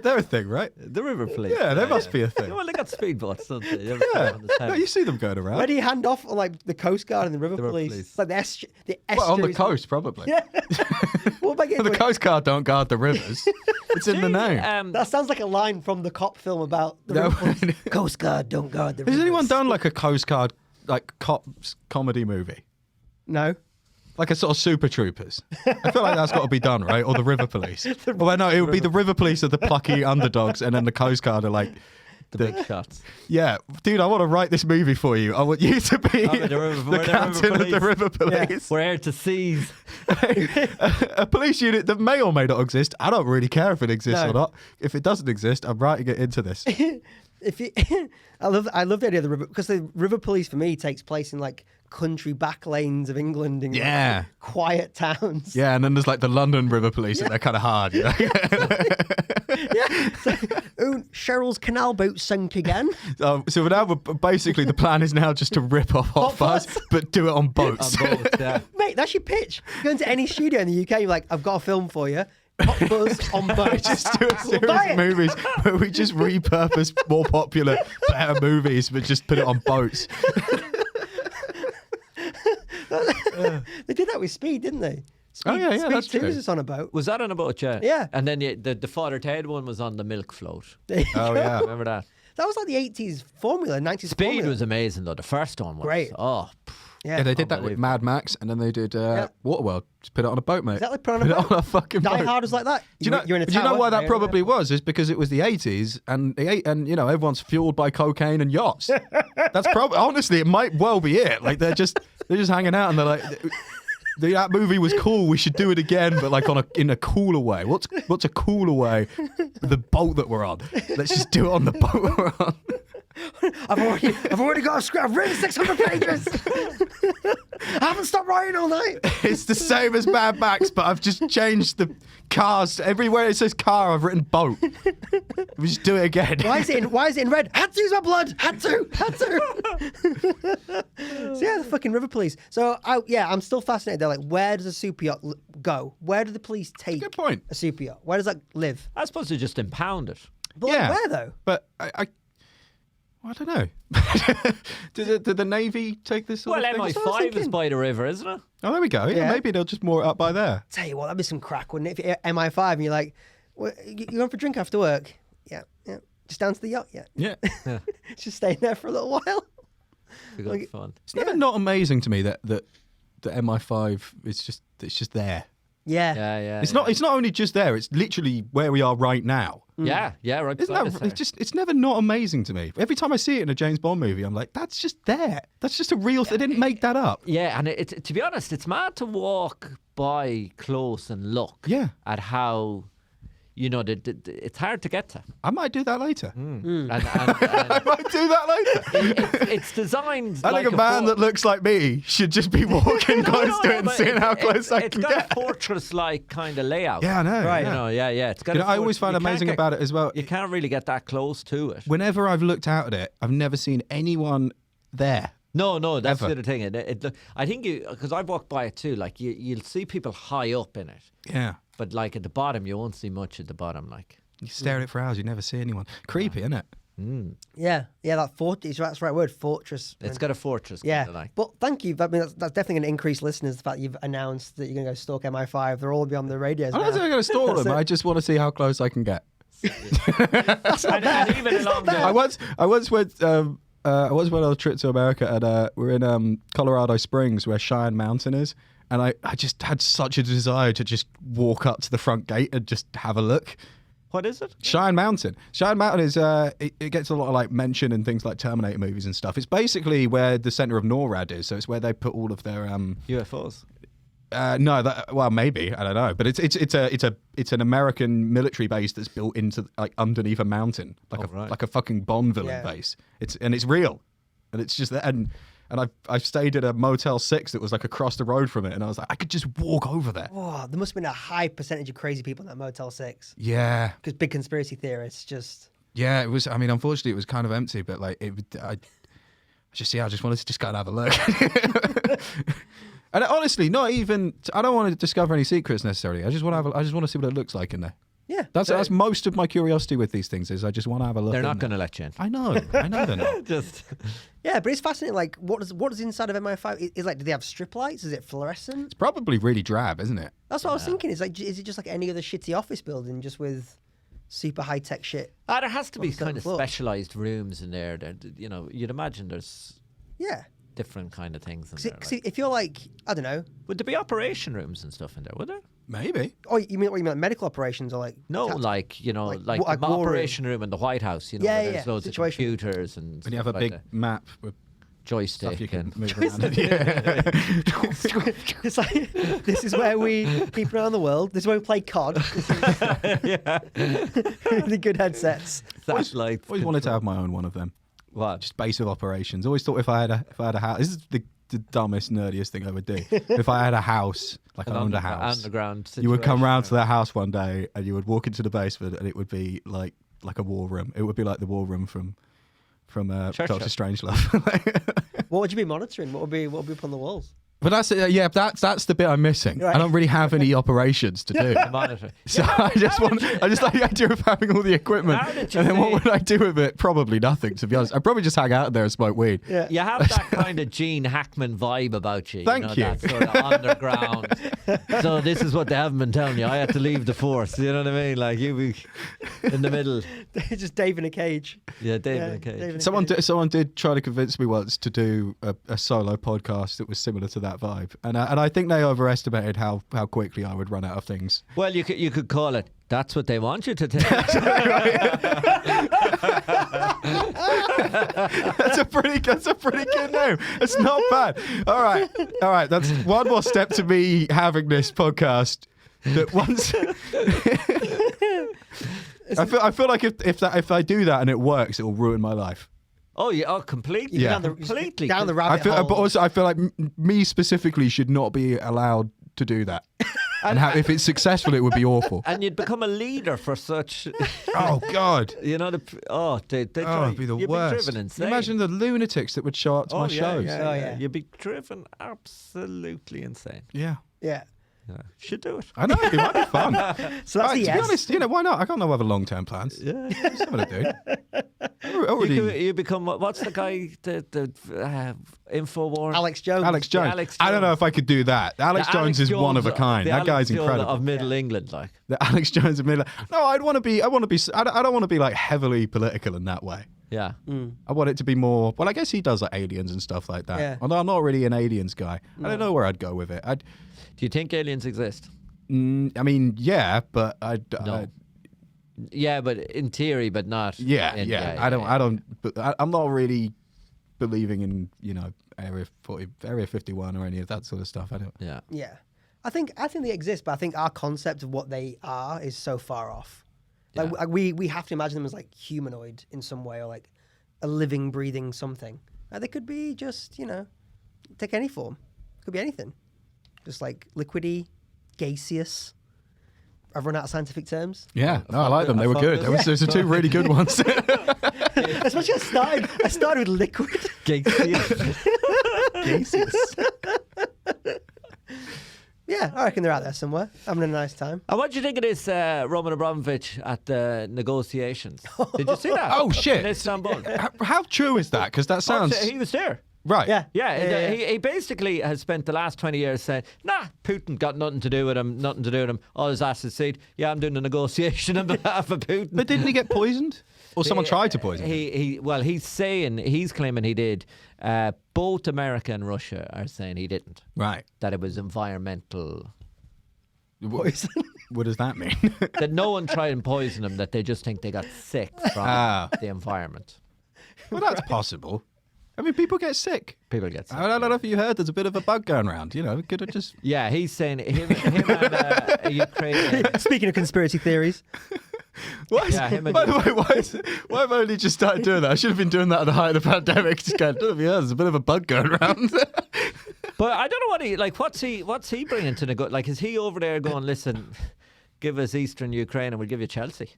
They're a thing, right? The river police. Yeah, there must be a thing. Well, they got speedboats, don't they? You ever see Yeah, them on the Thames? you see them going around. Where do you hand off like the Coast Guard and the River river Police? police. It's like the estuaries. Well, on the coast, probably. Yeah. What about getting The Coast Guard don't guard the rivers. It's in the name. That sounds like a line from the cop film about the No. River Police. Coast Guard don't guard the Has rivers. anyone done like a Coast Guard like cops comedy movie? No. Like a sort of Super Troopers. I feel like that's got to be done, right? Or the River Police. Well, no, it would be the River Police are the plucky underdogs, and then the Coast Guard are like The big shots. yeah, dude, I want to write this movie for you. I want you to be the captain of the River Police. We're here to seize. A police unit that may or may not exist. I don't really care if it exists No. or not. If it doesn't exist, I'm writing it into this. If you, I love the idea of the river, because the River Police for me takes place in like country back lanes of England in Yeah. like, quiet towns. Yeah, and then there's like the London River Police, and they're kind of hard. You know? Yeah. So, oh, Cheryl's canal boat sunk again. So now basically the plan is now just to rip off Hot Fuzz, but do it on boats. On boats, yeah. Mate, that's your pitch. Go into any studio in the UK, you're like, I've got a film for you. Hot Fuzz on boats. Just do a series Buy of it. movies where we just repurpose more popular, better movies, but just put it on boats. They did that with Speed, didn't they? Speed, Oh, yeah, Speed that's 2 true. was just on a boat. Was that on a boat? Yeah. Yeah. And then the Father Ted one was on the milk float. There you Oh, go. yeah. Remember that? That was like the 80s formula, 90s Speed formula. was amazing though. The first one was Great. Oh, Yeah, they did that with Mad Max, and then they did Waterworld. Just put it on a boat, mate. Exactly, put it on a Put boat. it on a fucking Die boat. Hard was like that. Do you You're in a know tower, why that yeah, probably was? Is because it was the 80s, and everyone's fueled by cocaine and yachts. That's probably honestly, it might well be it. Like they're just hanging out, and they're like, that movie was cool. We should do it again, but like in a cooler way. What's a cooler way? The boat that we're on. Let's just do it on the boat we're on. I've already got a script. I've written 600 pages. I haven't stopped writing all night. It's the same as Mad Max, but I've just changed the cars. Everywhere it says car, I've written boat. We just do it again. Why is it in red? Had to use my blood. Had to. So yeah, the fucking River Police. So I'm still fascinated. They're like, where does a super yacht go? Where do the police take Good point. a super yacht? Where does that live? I suppose they just impound it. But like, where though? But I don't know. did the Navy take this sort Well, of thing? what I was MI5 is thinking. by the river, isn't it? Oh, there we go. Yeah, Yeah. maybe they'll just moor it up by there. Tell you what, that'd be some crack, wouldn't it? If you're MI5 and you're like, you going for a drink after work? Yeah. Just down to the yacht? Yeah. Yeah. Just staying there for a little while. We got Like- fun. It's never not amazing to me that the MI5 is just there. Yeah. Yeah. It's not only just there, it's literally where we are right now. Yeah, right. Isn't beside that us there. it's never not amazing to me. Every time I see it in a James Bond movie, I'm like, that's just there. That's just a real they didn't make that up. Yeah, and to be honest, it's mad to walk by close and look Yeah. at how, it's hard to get to. I might do that later. And I might do that later. it's designed I like think a man fo- that looks like me should just be walking close to it and but seeing how close I it's can got get. a fortress-like kind of layout. Yeah, I know. Right. Yeah. It's got. I always find amazing about it as well. You can't really get that close to it. Whenever I've looked out at it, I've never seen anyone there. No, that's Ever. the thing. I think because I've walked by it too. Like you'll see people high up in it, Yeah. but like at the bottom, you won't see much at the bottom. Like You stare at it for hours, you never see anyone. Creepy, isn't it? Yeah. That fortress. That's the right word, fortress. it's got a fortress. Yeah, Kinda like. but thank you. I mean, that's definitely going to increase listeners. The fact you've announced that you're going to go stalk MI5. They'll all be on the radios I'm now. not saying I'm going to stall them. I just want to see how close I can get. and even along the I once went on a trip to America, and we're in Colorado Springs, where Cheyenne Mountain is, and I just had such a desire to just walk up to the front gate and just have a look. what is it? Cheyenne Mountain. Cheyenne Mountain is it gets a lot of like mention in things like Terminator movies and stuff. It's basically where the center of NORAD is, so it's where they put all of their UFOs. well, maybe, I don't know, but it's an American military base that's built into like underneath a mountain, like a fucking Bond villain base. It's real, and it's just that. And I've stayed at a Motel 6 that was like across the road from it, and I was like, I could just walk over there. Oh, there must have been a high percentage of crazy people in that Motel 6. Yeah, Because big conspiracy theorists just... yeah. It was. I mean, unfortunately, it was kind of empty, but like I just wanted to just go and have a look. And honestly, not even. I don't want to discover any secrets necessarily. I just want to see what it looks like in there. Yeah. That's most of my curiosity with these things. Is I just want to have a look. They're not going to let you in. I know they're not. Just Yeah, but it's fascinating. Like, what is inside of MI5? Is like, do they have strip lights? Is it fluorescent? It's probably really drab, isn't it? That's what I was thinking. Is it just like any other shitty office building, just with super high tech shit? there has to be On the kind of floor. specialised rooms in there. That, you know, you'd imagine there's Yeah. different kind of things in there. Because if you're like, I don't know. Would there be operation rooms and stuff in there? Would there? Maybe. Oh, you mean like medical operations or like? No, tact- like you know, like like like the war room. operation room in the White House. You know, Yeah, where there's yeah, loads situation. of computers and When you have a stuff big like that. map with Joystick stuff you can and move around. Yeah. It's like this is where we keep an eye on the world. This is where we play COD. The good headsets. satellites. Always wanted to have my own one of them. What? Just base of operations. Always thought if I had a house. This is the dumbest, nerdiest thing I would do. If I had a house, like I owned a house, Underground. you would come situation. round to that house one day and you would walk into the basement and it would be like a war room. It would be like the war room from Churchill. Doctor Strangelove. What would you be monitoring? What would be up on the walls? But that's the bit I'm missing. Right. I don't really have any operations to do. The monitor. So I just like the idea of having all the equipment. How And did you then what say- would I do with it? Probably nothing, to be honest. I'd probably just hang out there and smoke weed. Yeah. You have that kind of Gene Hackman vibe about you. Thank you. you. That sort of underground. So this is what they haven't been telling you. I had to leave the force. You know what I mean? Like you be in the middle. Just Dave in a cage. Yeah, David Yeah, and Kate. Dave in a Someone cage. did try to convince me once to do a solo podcast that was similar to that vibe, and I think they overestimated how quickly I would run out of things. Well, you could call it. That's what they want you to take. That's a pretty good name. It's not bad. All right. That's one more step to me having this podcast. That once I feel like if I do that and it works, it will ruin my life. Oh yeah, completely. Yeah. Completely. Down the I rabbit feel, hole. but also I feel like me specifically should not be allowed to do that. And if it's successful, it would be awful. And you'd become a leader for such. Oh God. You know they Oh, it'd be the you'd worst. be driven Can insane. you imagine the lunatics that would show up to my shows. Oh, yeah. You'd be driven absolutely insane. Yeah. Yeah. Yeah. Should do it. I know, it might be fun. So that's Right, a to yes. be honest, why not? I can't know other long-term plans. Yeah. Something to do. Already, You become what's the guy the Infowars? Alex Jones. Alex Jones. Alex I don't know Jones. if I could do that. Alex The Jones is one of a kind. the That guy's Alex Jones incredible. of Middle England, like. The Alex Jones of Miller. No, I don't want to be like heavily political in that way. Yeah. I want it to be more. Well, I guess he does like aliens and stuff like that. Yeah. Although I'm not really an aliens guy. I don't know where I'd go with it. Do you think aliens exist? I mean, yeah, but No. Yeah, but in theory, but not. Yeah. yeah. I'm not really believing in Area 51 or any of that sort of stuff. I don't. Yeah. Yeah. I think they exist, but I think our concept of what they are is so far off. Like Yeah. we have to imagine them as like humanoid in some way, or like a living, breathing something. Like they could be just take any form. Could be anything. Just like liquidy, gaseous. I've run out of scientific terms. Yeah, no, I like them. They were good. Those are two really good ones. Especially I started with liquid. Gaseous. Yeah, I reckon they're out there somewhere, having a nice time. And what do you think of this Roman Abramovich at the negotiations? Did you see that? Oh, shit. In Istanbul. How true is that? Because that sounds He was there. right. Yeah. Yeah, He basically has spent the last 20 years saying, nah, Putin got nothing to do with him, All his ass is seat. Yeah, I'm doing the negotiation on behalf of Putin. But didn't he get poisoned? Or someone tried to poison him? He's claiming he did. Both America and Russia are saying he didn't. Right. That it was environmental. What does that mean? That no one tried and poison him, that they just think they got sick from the environment. Well, that's possible. I mean, people get sick. People get sick. I don't know if you heard, there's a bit of a bug going around. Could have just... Yeah, he's saying him and Ukraine. Speaking of conspiracy theories, Yeah, him and By the way, why have I only just started doing that? I should have been doing that at the height of the pandemic. Just going, there's a bit of a bug going around. But I don't know what what's he bringing to is he over there going, listen, give us Eastern Ukraine and we'll give you Chelsea?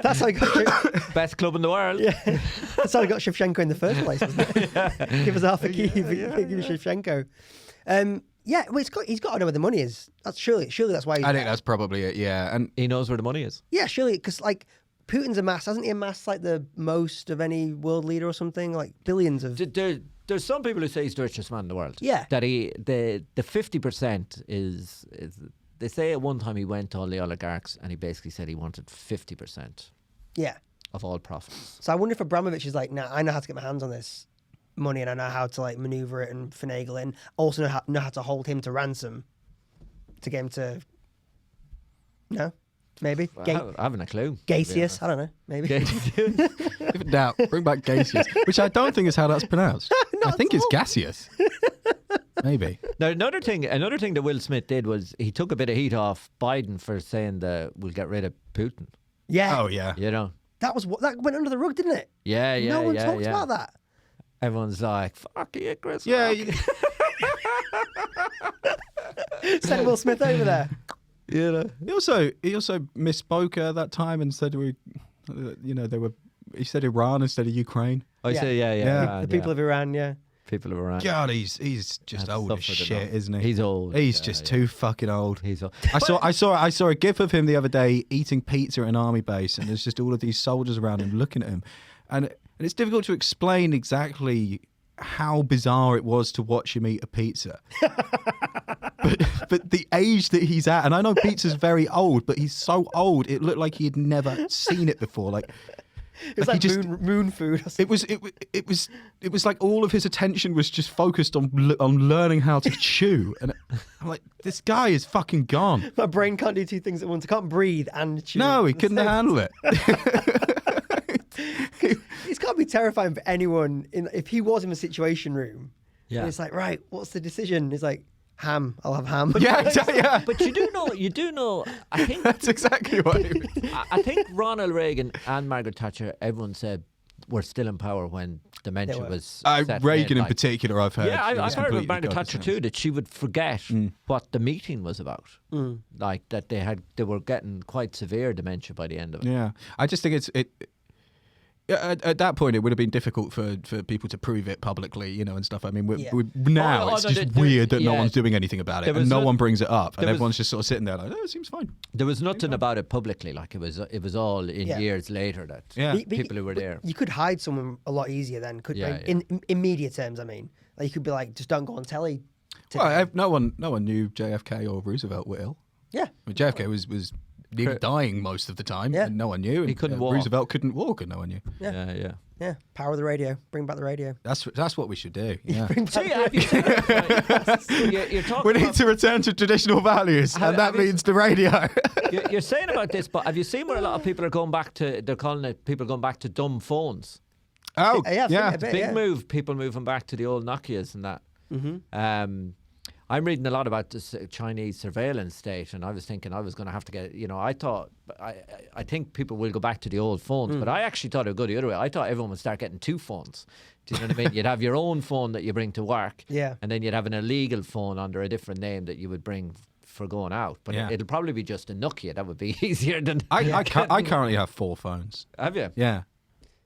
That's how he got Best club in the world. yeah. That's how he got Shevchenko in the first place, wasn't it? Give us half a key, give Shevchenko. Yeah, well, he's got to know where the money is. That's surely that's why. I think that's probably it. Yeah, and He knows where the money is. yeah, surely because like Putin's amassed, hasn't he amassed like the most of any world leader or something, like billions of. There's some people who say he's the richest man in the world. Yeah. That the 50% is they say at one time he went to all the oligarchs and he basically said he wanted 50% Yeah. of all profits. So I wonder if Abramovich is like, nah, I know how to get my hands on this money and I know how to like maneuver it and finagle it, and also know how to hold him to ransom to get him to. No, maybe I haven't a clue. Gasius. I don't know. Maybe. even now, bring back gaseous, which I don't think is how that's pronounced. I think it's gaseous. Maybe. Now another thing that Will Smith did was he took a bit of heat off Biden for saying that we'll get rid of Putin. Yeah. Oh yeah. You know. That went under the rug, didn't it? Yeah. No one talks about that. Everyone's like, "Fuck you, Chris." Yeah. Send Will Smith over there. You know. He also misspoke that time and said he said Iran instead of Ukraine. I say, yeah. The people of Iran, yeah. People of Iran. God, he's just old as shit, isn't he? He's old. He's just too fucking old. He's old. I saw a gif of him the other day eating pizza at an army base, and there's just all of these soldiers around him looking at him, and it's difficult to explain exactly how bizarre it was to watch him eat a pizza. but the age that he's at, and I know pizza's very old, but he's so old it looked like he had never seen it before. Like It was like moon food. Or it was like all of his attention was just focused on learning how to chew, and I'm like, this guy is fucking gone. My brain can't do two things at once. I can't breathe and chew. No, he couldn't handle it. It's got to be terrifying for anyone. If he was in the situation room, Yeah. and it's like, right, what's the decision? It's like, ham. I'll have ham. Yeah, exactly. Yeah. But you do know. I think That's exactly what he was. I think Ronald Reagan and Margaret Thatcher, everyone said, were still in power when dementia were. was. Reagan in particular, I've heard. Yeah, I've heard with Margaret cognizant. Thatcher too that she would forget what the meeting was about. Like that they were getting quite severe dementia by the end of it. Yeah, I just think at that point it would have been difficult for people to prove it publicly, and stuff. I mean, now it's just weird that no one's doing anything about it, and no one brings it up, and everyone's just sort of sitting there like, it seems fine. There was nothing about it publicly. Like it was all in years later that people who were there. You could hide someone a lot easier then, couldn't you? In media terms, I mean. Like you could be like, just don't go on telly. Well, no one knew JFK or Roosevelt were ill. Yeah. I mean, JFK was nearly dying most of the time, and no one knew. And he couldn't walk. Roosevelt couldn't walk, and no one knew. Yeah. Power of the radio. Bring back the radio. That's what we should do. Yeah. So have you seen it? You're talking We need to return to traditional values, and that means the radio. You're saying about this, but have you seen where a lot of people are going back to? They're calling it people going back to dumb phones. Oh, yeah. A bit, Big move. People moving back to the old Nokias and that. Mm-hmm. I'm reading a lot about this Chinese surveillance state, and I was thinking I was going to have to get. I think people will go back to the old phones, but I actually thought it would go the other way. I thought everyone would start getting two phones. Do you know what I mean? You'd have your own phone that you bring to work, and then you'd have an illegal phone under a different name that you would bring for going out. But it'll probably be just a Nokia. That would be easier than. I currently have 4 phones. Have you? Yeah,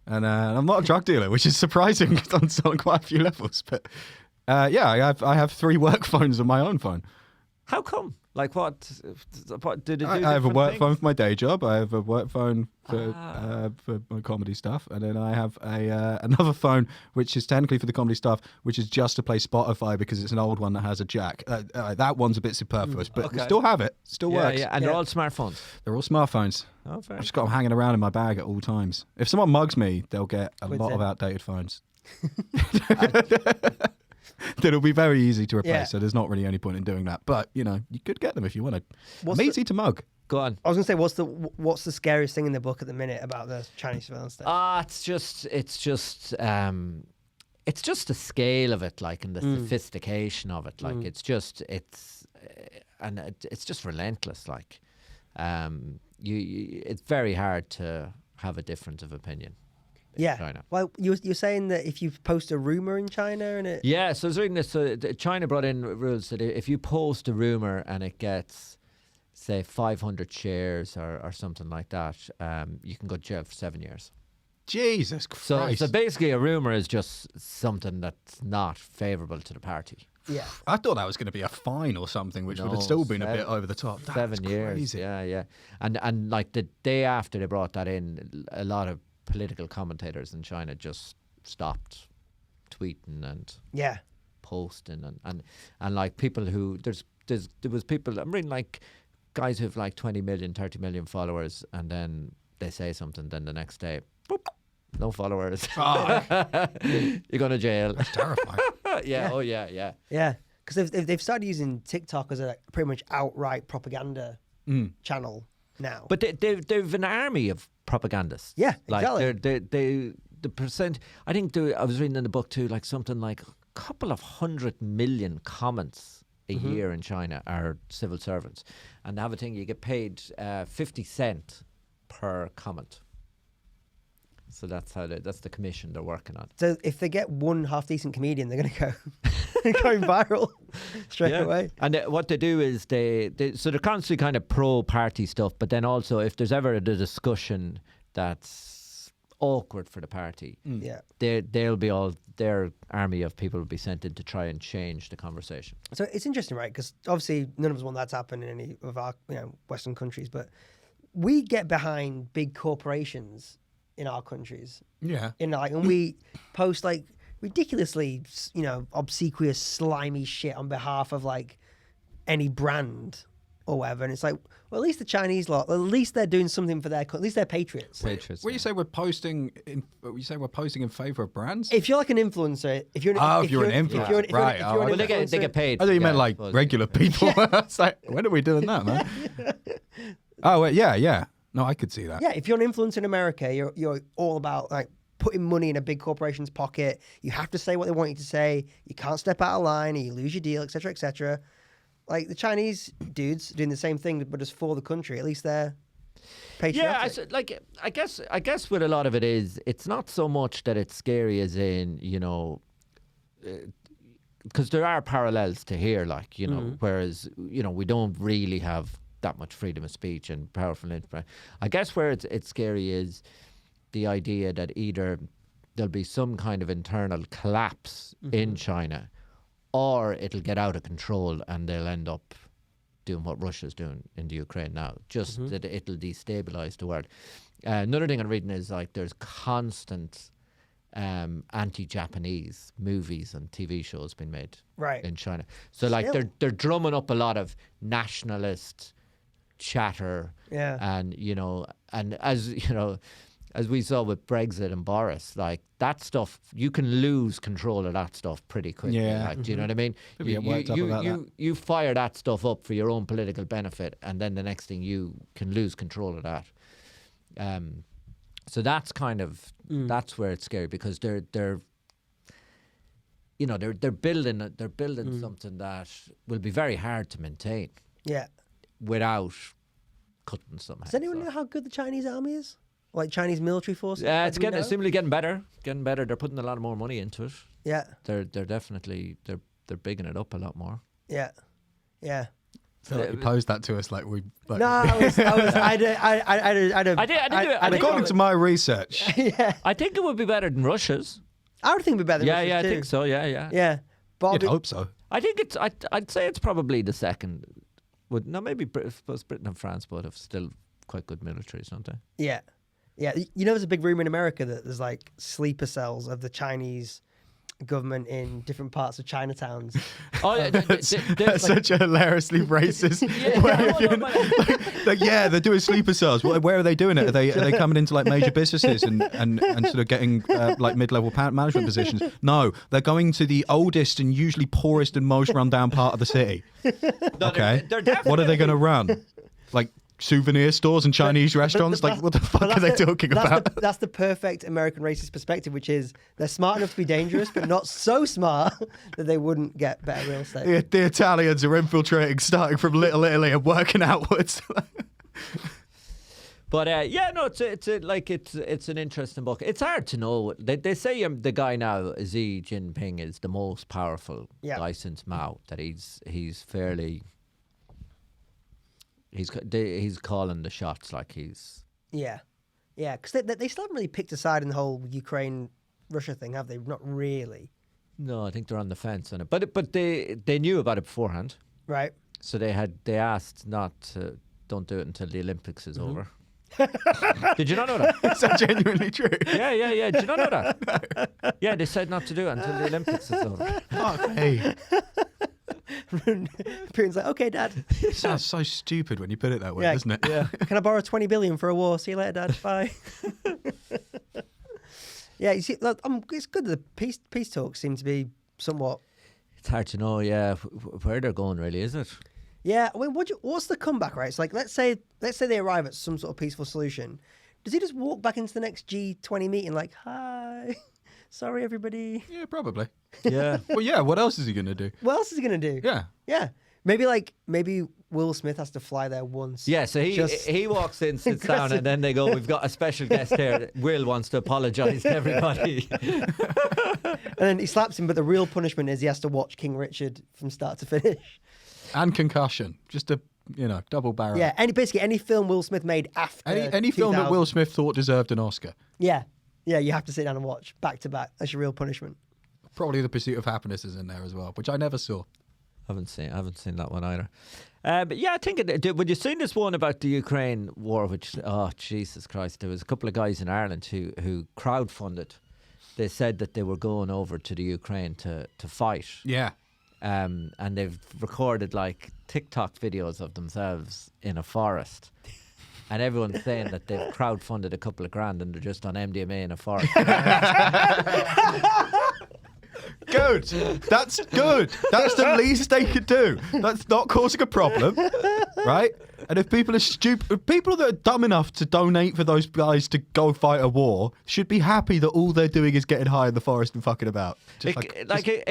and I'm not a drug dealer, which is surprising on quite a few levels. But I have 3 work phones on my own phone. How come? Like what did it do? I have a work things? phone for my day job. I have a work phone for my comedy stuff, and then I have another phone which is technically for the comedy stuff, which is just to play Spotify because it's an old one that has a jack. That one's a bit superfluous, but we still have it. Still works. Yeah, and they're all smartphones. They're all smartphones. Oh, fair. I've just got them hanging around in my bag at all times. If someone mugs me, they'll get a lot of outdated phones. That'll be very easy to replace, so there's not really any point in doing that. But you could get them if you wanted. Easy to mug. Go on. I was going to say, what's the scariest thing in the book at the minute about the Chinese surveillance state? It's just the scale of it, like, and the sophistication of it, like it's just relentless, like, it's very hard to have a difference of opinion. Yeah. China. Well, you're saying that if you post a rumor in China and it. Yeah, so I was reading this. China brought in rules that if you post a rumor and it gets say 500 shares or something like that, you can go to jail for 7 years. Jesus Christ. So basically a rumour is just something that's not favourable to the party. Yeah. I thought that was going to be a fine or something, which would have still been a bit over the top. That's 7 years. crazy. Yeah. And like the day after they brought that in, a lot of political commentators in China just stopped tweeting and posting and like people who there was people, I'm reading like guys who've like 20 million, 30 million followers, and then they say something, then the next day, boop, no followers. You're going to jail. That's terrifying. Yeah. Yeah, because they've started using TikTok as a pretty much outright propaganda channel now. But they've an army of propagandists. Yeah, like exactly. The percent. I think I was reading in the book too, like something like a couple of 100 million comments a year in China are civil servants, and they have a thing you get paid 50 cent per comment. So that's the commission they're working on. So if they get one half decent comedian, they're going to go going viral straight away. And what they do is so they're constantly kind of pro-party stuff, but then also if there's ever a discussion that's awkward for the party, they'll be all their army of people will be sent in to try and change the conversation. So it's interesting, right? Because obviously none of us want that to happen in any of our Western countries, but we get behind big corporations in our countries. Yeah. And we post like ridiculously, obsequious, slimy shit on behalf of like any brand or whatever. And it's like, well, at least the Chinese lot, at least they're doing something for at least they're patriots. When you say we're posting in favour of brands? If you're like an influencer, if you're an influencer, right? They get paid. I thought you meant like regular people. It's like, when are we doing that, man? Oh, yeah. No, I could see that. Yeah, if you're an influencer in America, you're all about like putting money in a big corporation's pocket. You have to say what they want you to say. You can't step out of line, or you lose your deal, etc., etc. Like the Chinese dudes doing the same thing, but just for the country. At least they're patriotic. Yeah, I guess what a lot of it is, it's not so much that it's scary as in because there are parallels to here, like whereas we don't really have that much freedom of speech and powerful influence. I guess where it's scary is the idea that either there'll be some kind of internal collapse in China, or it'll get out of control and they'll end up doing what Russia's doing in the Ukraine now. Just that it'll destabilize the world. Another thing I'm reading is like there's constant anti-Japanese movies and TV shows being made in China. So like they're drumming up a lot of nationalist chatter, and and as we saw with Brexit and Boris, like that stuff, you can lose control of that stuff pretty quickly. Do you know what I mean? You fire that stuff up for your own political benefit, and then the next thing you can lose control of that. So that's kind of that's where it's scary, because they're building something that will be very hard to maintain. Yeah. Without cutting somehow. Does anyone know how good the Chinese army is? Like Chinese military forces? It's seemingly getting better. They're putting a lot more money into it. Yeah. They're definitely they're bigging it up a lot more. Yeah. I feel like you posed that to us like we. Like, no, according to my research, I think it would be better than Russia's. I would think it'd be better than Russia's I too. think so. Yeah. Yeah, but you'd hope so. I think it's. I'd say it's probably the second. Maybe I suppose Britain and France both have still quite good militaries, don't they? Yeah. There's a big rumor in America that there's like sleeper cells of the Chinese government in different parts of Chinatowns. That's such a hilariously racist way. They're doing sleeper cells. Where are they doing it? Are they coming into like major businesses and sort of getting like mid-level management positions? No, they're going to the oldest and usually poorest and most run-down part of the city. Okay, what are they going to run? Like souvenir stores and Chinese restaurants? Like, what the fuck are they talking about? That's the perfect American racist perspective, which is they're smart enough to be dangerous, but not so smart that they wouldn't get better real estate. The Italians are infiltrating, starting from Little Italy and working outwards. But it's an interesting book. It's hard to know. They say the guy now, Xi Jinping, is the most powerful guy since Mao. That he's fairly. he's calling the shots like he's. Yeah, because they still haven't really picked a side in the whole Ukraine-Russia thing, have they? Not really. No, I think they're on the fence on it, but they knew about it beforehand, right? So they asked not to, don't do it until the Olympics is over. Did you not know that? Is that genuinely true? Yeah. Did you not know that? No. Yeah, they said not to do it until the Olympics is over. Fuck me. Putin's like, okay, Dad. It sounds so stupid when you put it that way, doesn't it? Yeah. Can I borrow 20 billion for a war? See you later, Dad. Bye. Yeah, you see, look, it's good that the peace talks seem to be somewhat. It's hard to know, yeah, where they're going. Really, is it? Yeah, I mean, what's the comeback, right? It's like let's say they arrive at some sort of peaceful solution. Does he just walk back into the next G20 meeting like, hi, sorry everybody? Yeah, probably. Yeah. Well, yeah. What else is he gonna do? What else is he gonna do? Yeah. Maybe Will Smith has to fly there once. Yeah, so he walks in, sits down, and then they go, we've got a special guest here. Will wants to apologise to everybody. And then he slaps him, but the real punishment is he has to watch King Richard from start to finish. And Concussion, just a double barrel. Yeah, basically any film Will Smith made after any film that 2000. Will Smith thought deserved an Oscar. Yeah, you have to sit down and watch back to back. That's your real punishment. Probably The Pursuit of Happiness is in there as well, which I never saw. I haven't seen that one either. But yeah, I think would you seen this one about the Ukraine war? Which, oh Jesus Christ, there was a couple of guys in Ireland who crowdfunded. They said that they were going over to the Ukraine to fight. Yeah. And they've recorded like TikTok videos of themselves in a forest. And everyone's saying that they've crowdfunded a couple of grand and they're just on MDMA in a forest. Good. That's good. That's the least they could do. That's not causing a problem, right? And if people are stupid, people that are dumb enough to donate for those guys to go fight a war should be happy that all they're doing is getting high in the forest and fucking about. It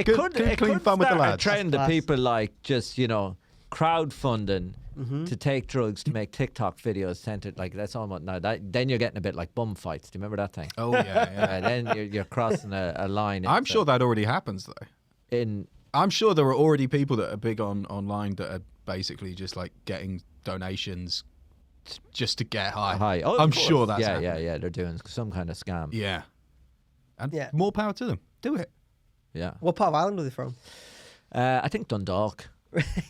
Good, clean fun with the lads. A trend of people like just crowdfunding to take drugs to make TikTok videos centered like that's almost now. Then you're getting a bit like bum fights. Do you remember that thing? Oh yeah. Then you're crossing a line. I'm sure that already happens though. I'm sure there are already people that are big online that are basically just like getting donations just to get high. Oh, I'm sure that's happening. Yeah. They're doing some kind of scam. Yeah. And more power to them. Do it. Yeah. What part of Ireland are they from? I think Dundalk.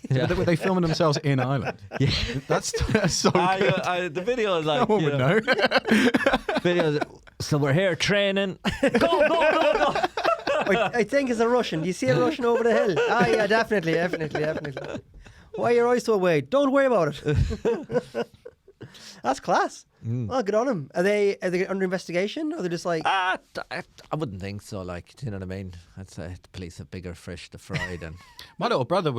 Yeah. Were they filming themselves in Ireland? Yeah. That's so good. The video is like... No one would know. Video. So we're here training. Go. I think it's a Russian. Do you see a Russian over the hill? Ah, yeah, definitely. Why are your eyes so wide? Don't worry about it. That's class. Oh, good on them. Are they under investigation? Or are they just like... I wouldn't think so. Like, do you know what I mean? I'd say the police have bigger fish to fry than... My little brother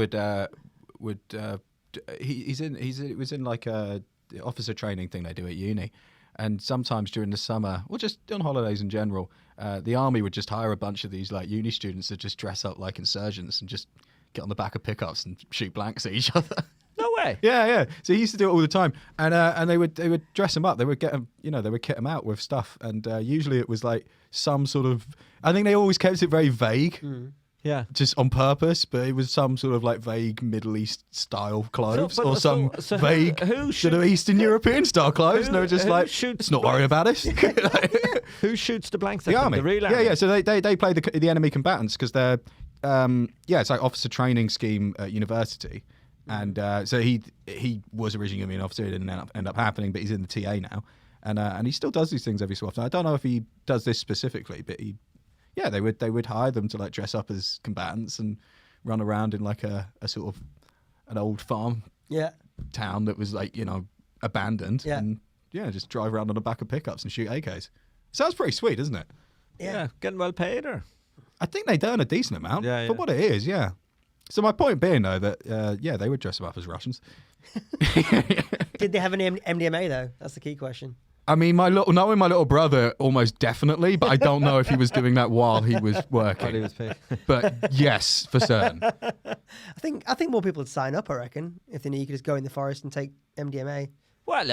he was in like a officer training thing they do at uni. And sometimes during the summer, or just on holidays in general, the army would just hire a bunch of these like uni students to just dress up like insurgents and just get on the back of pickups and shoot blanks at each other. No way. Yeah. So he used to do it all the time, and they would dress them up. They would get them, they would kit them out with stuff, and usually it was like some sort of. I think they always kept it very vague. Yeah, just on purpose, but it was some sort of like vague Middle East style clothes or some vague sort of Eastern European style clothes. And they were just like, let's not worry about it. Who shoots the blanks? The army. The real army. Yeah. So they play the enemy combatants because they're it's like officer training scheme at university, and so he was originally going to be an officer. It didn't end up happening, but he's in the TA now, and he still does these things every so often. I don't know if he does this specifically, but he. Yeah, they would hire them to like dress up as combatants and run around in like a sort of an old farm town that was like, abandoned and just drive around on the back of pickups and shoot AKs. Sounds pretty sweet, isn't it? Yeah, getting well paid or? I think they earn a decent amount for what it is, yeah. So my point being though that they would dress them up as Russians. Did they have an MDMA though? That's the key question. I mean, knowing my little brother, almost definitely, but I don't know if he was doing that while he was working. While he was paid. But yes, for certain. I think more people would sign up. I reckon if they knew you could just go in the forest and take MDMA. Well,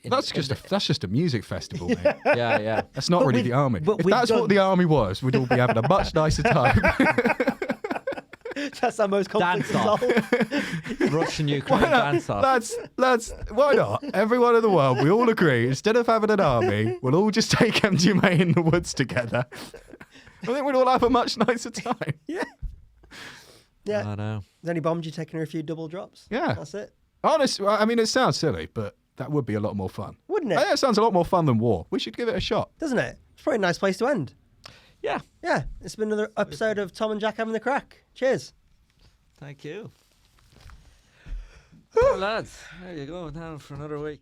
that's just a music festival, mate. Yeah. That's not really the army. If that's what the army was, we'd all be having a much nicer time. That's our most conflict Dance off. resolved. Russian Ukraine dance off. Let's why not? Everyone in the world, we all agree, instead of having an army, we'll all just take MDMA in the woods together. I think we'd all have a much nicer time. Yeah. Yeah. I know. Has any bombed you taking her a few double drops? Yeah. That's it. Honestly, I mean, it sounds silly, but that would be a lot more fun. Wouldn't it? Yeah, it sounds a lot more fun than war. We should give it a shot. Doesn't it? It's probably a nice place to end. Yeah. Yeah. It's been another episode of Tom and Jack having the crack. Cheers. Thank you. Well, lads, there you go. Now for another week.